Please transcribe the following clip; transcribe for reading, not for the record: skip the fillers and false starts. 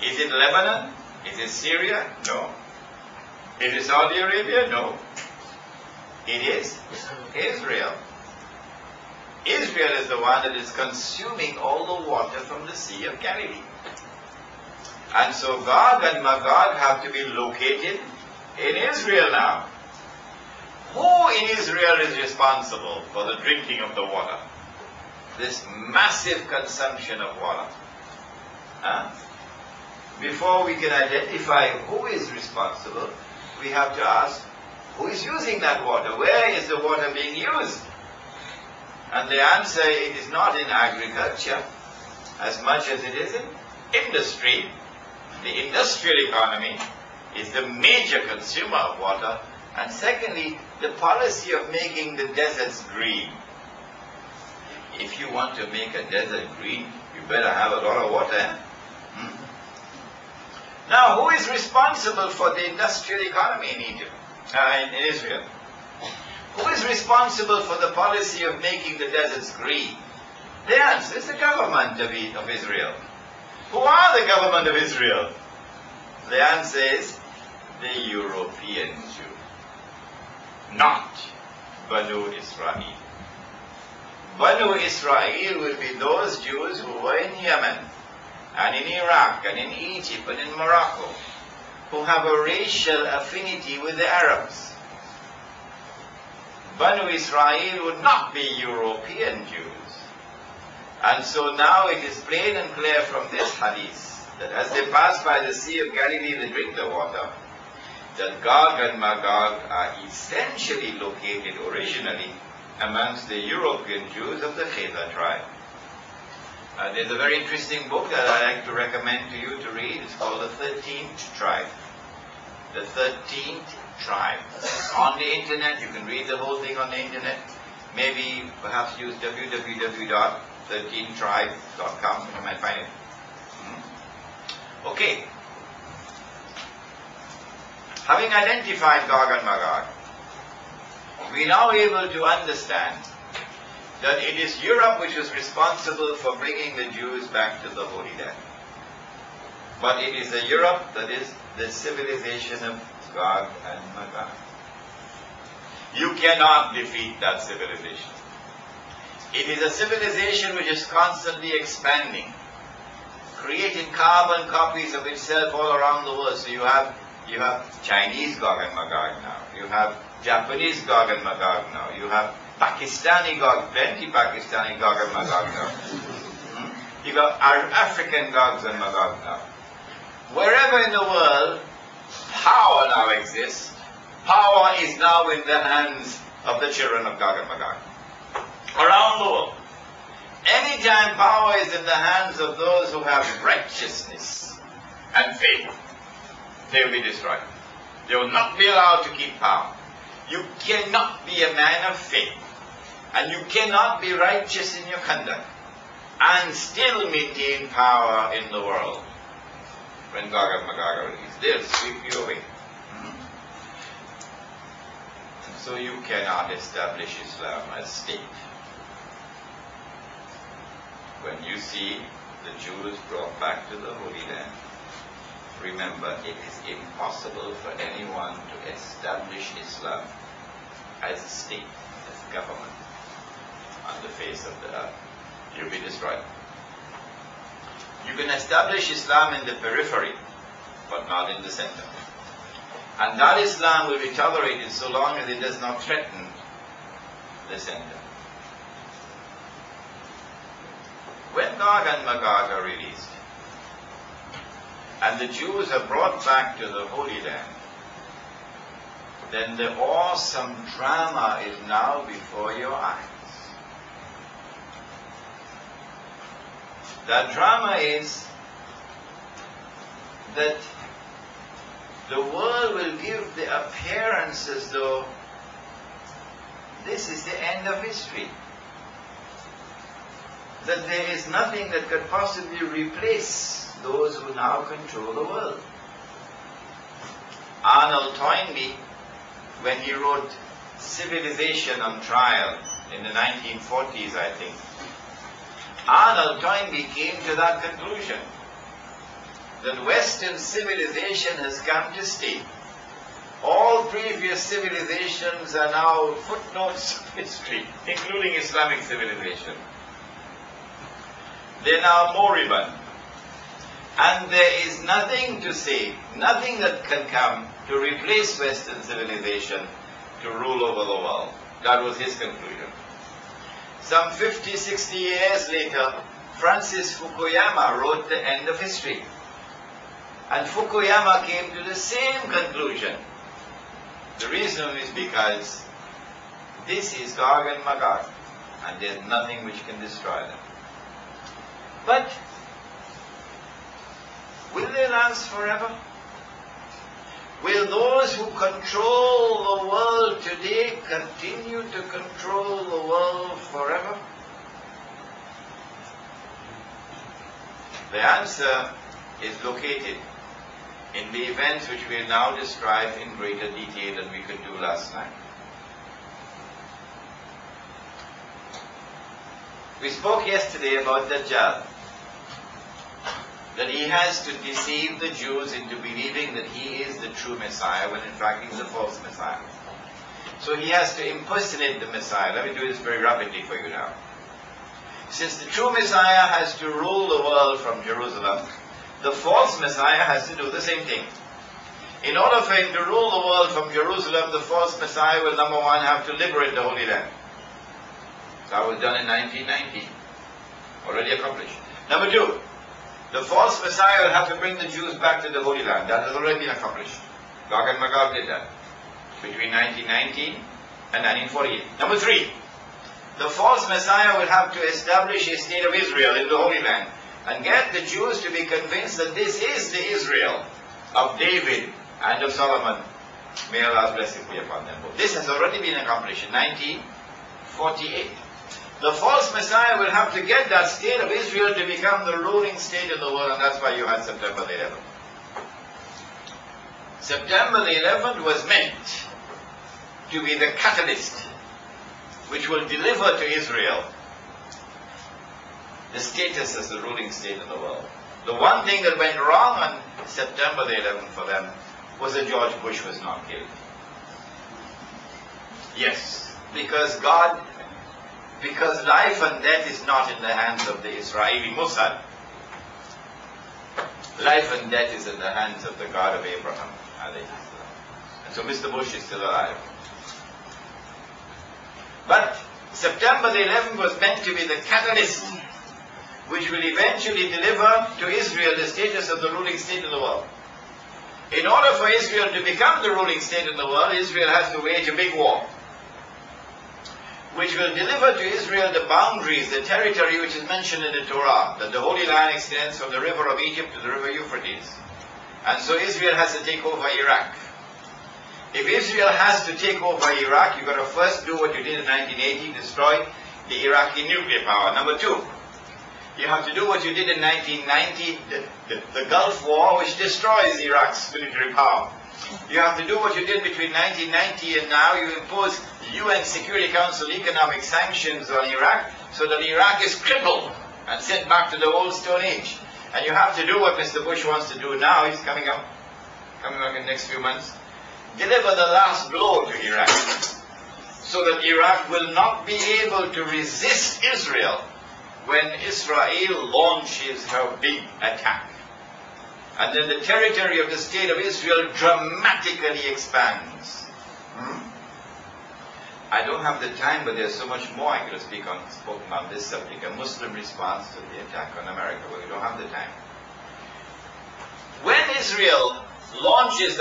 Is it Lebanon? Is it Syria? No. Is it Saudi Arabia? No. It is Israel. Israel is the one that is consuming all the water from the Sea of Galilee. And so Gog and Magog have to be located in Israel now. Who in Israel is responsible for the drinking of the water? This massive consumption of water. Before we can identify who is responsible, we have to ask, who is using that water? Where is the water being used? And the answer, it is not in agriculture as much as it is in industry. The industrial economy is the major consumer of water. And secondly, the policy of making the deserts green. If you want to make a desert green, you better have a lot of water. Now, who is responsible for the industrial economy in Egypt, in Israel? Who is responsible for the policy of making the deserts green? The answer is the government of Israel. Who are the government of Israel? The answer is the European Jew, not Banu Israel. Banu Israel will be those Jews who were in Yemen, and in Iraq, and in Egypt, and in Morocco, who have a racial affinity with the Arabs. Banu Israel would not be European Jews. And so now it is plain and clear from this hadith that as they pass by the Sea of Galilee, they drink the water, that Gog and Magog are essentially located originally amongst the European Jews of the Khaybar tribe. There's a very interesting book that I like to recommend to you to read. It's called The 13th Tribe. The 13th Tribe. On the internet, you can read the whole thing on the internet. Maybe perhaps use www.13tribe.com. You might find it. Okay. Having identified Gog and Magog, we are now able to understand that it is Europe which is responsible for bringing the Jews back to the Holy Land. But it is a Europe that is the civilization of Gog and Magog. You cannot defeat that civilization. It is a civilization which is constantly expanding, creating carbon copies of itself all around the world. So you have Chinese Gog and Magog now. You have Japanese Gog and Magog now. You have Pakistani Gog, plenty Pakistani Gog and Magog now. You got African Gogs and Magog now. Wherever in the world power now exists, power is now in the hands of the children of Gog and Magog. Around the world. Anytime power is in the hands of those who have righteousness and faith, they will be destroyed. They will not be allowed to keep power. You cannot be a man of faith, and you cannot be righteous in your conduct, and still maintain power in the world. When Gog and Magog are released, they'll sweep you away. And so you cannot establish Islam as state. When you see the Jews brought back to the Holy Land, remember, it is impossible for anyone to establish Islam as a state, as a government, on the face of the earth. You'll be destroyed. You can establish Islam in the periphery, but not in the center. And that Islam will be tolerated so long as it does not threaten the center. When Gog and Magog are released, and the Jews are brought back to the Holy Land, then the awesome drama is now before your eyes. That drama is that the world will give the appearance as though this is the end of history. That there is nothing that could possibly replace those who now control the world. Arnold Toynbee, when he wrote Civilization on Trial in the 1940s, I think, Arnold Toynbee came to that conclusion. that Western civilization has come to stay. All previous civilizations are now footnotes of history, including Islamic civilization. They are now moribund. And there is nothing to say, nothing that can come to replace Western civilization to rule over the world. That was his conclusion. Some 50, 60 years later, Francis Fukuyama wrote The End of History. And Fukuyama came to the same conclusion. The reason is because this is Gog and Magog, and there's nothing which can destroy them. But will they last forever? Will those who control the world today continue to control the world forever? The answer is located in the events which we now describe in greater detail than we could do last night. We spoke yesterday about Dajjal, that he has to deceive the Jews into believing that he is the true Messiah, when in fact he's a false Messiah. So he has to impersonate the Messiah. Let me do this very rapidly for you now. Since the true Messiah has to rule the world from Jerusalem, the false Messiah has to do the same thing. In order for him to rule the world from Jerusalem, the false Messiah will, number one, have to liberate the Holy Land. That was done in 1990. Already accomplished. Number two, the false Messiah will have to bring the Jews back to the Holy Land. That has already been accomplished. Gog and Magog did that between 1919 and 1948. Number three, the false Messiah will have to establish a state of Israel in the Holy Land and get the Jews to be convinced that this is the Israel of David and of Solomon. May Allah's blessing be upon them both. This has already been accomplished in 1948. The false Messiah will have to get that state of Israel to become the ruling state in the world, and that's why you had September the 11th. September the 11th was meant to be the catalyst which will deliver to Israel the status as the ruling state in the world. The one thing that went wrong on September the 11th for them was that George Bush was not killed. Yes, because life and death is not in the hands of the Israeli Mossad. Life and death is in the hands of the God of Abraham. And so Mr. Bush is still alive. But September the 11th was meant to be the catalyst which will eventually deliver to Israel the status of the ruling state in the world. In order for Israel to become the ruling state in the world, Israel has to wage a big war, which will deliver to Israel the boundaries, the territory which is mentioned in the Torah, that the Holy Land extends from the river of Egypt to the river Euphrates. And so Israel has to take over Iraq. If Israel has to take over Iraq, you've got to first do what you did in 1980, destroy the Iraqi nuclear power. Number two, you have to do what you did in 1990, the Gulf War, which destroys Iraq's military power. You have to do what you did between 1990 and now. You impose UN Security Council economic sanctions on Iraq so that Iraq is crippled and sent back to the old Stone Age. And you have to do what Mr. Bush wants to do now. He's coming up in the next few months. Deliver the last blow to Iraq so that Iraq will not be able to resist Israel when Israel launches her big attack. And then the territory of the state of Israel dramatically expands. I don't have the time, but there's so much more I could have spoken on this subject, a Muslim response to the attack on America, but we don't have the time. When Israel launches